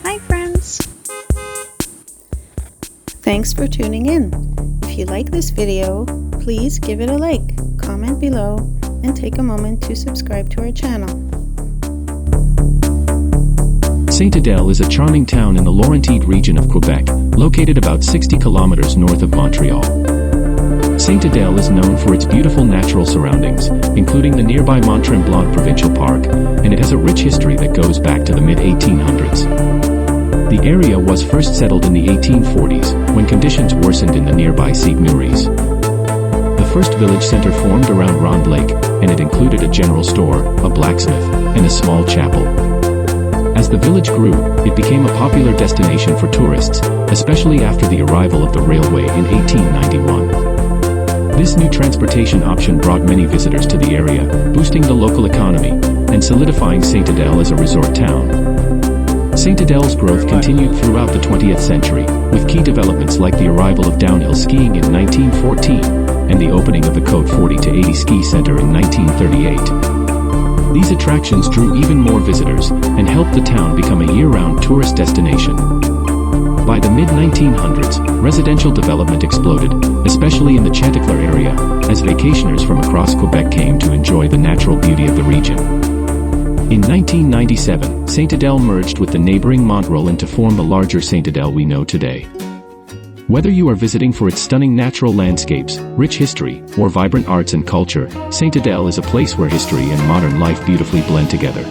Hi friends! Thanks for tuning in. If you like this video, please give it a like, comment below, and take a moment to subscribe to our channel. Sainte-Adèle is a charming town in the Laurentide region of Quebec, located about 60 kilometers north of Montreal. Sainte-Adèle is known for its beautiful natural surroundings, including the nearby Mont-Tremblant Provincial Park, and it has a rich history that goes back to the mid-1800s. The area was first settled in the 1840s, when conditions worsened in the nearby Sainte-Maries. The first village center formed around Ronde Lake, and it included a general store, a blacksmith, and a small chapel. As the village grew, it became a popular destination for tourists, especially after the arrival of the railway in 1891. This new transportation option brought many visitors to the area, boosting the local economy, and solidifying Sainte-Adèle as a resort town. Sainte-Adèle's growth continued throughout the 20th century, with key developments like the arrival of downhill skiing in 1914, and the opening of the Côte 40 to 80 ski center in 1938. These attractions drew even more visitors, and helped the town become a year-round tourist destination. By the mid-1900s, residential development exploded, especially in the Chanticleer area, as vacationers from across Quebec came to enjoy the natural beauty of the region. In 1997, Sainte-Adèle merged with the neighboring Mont-Rollin to form the larger Sainte-Adèle we know today. Whether you are visiting for its stunning natural landscapes, rich history, or vibrant arts and culture, Sainte-Adèle is a place where history and modern life beautifully blend together.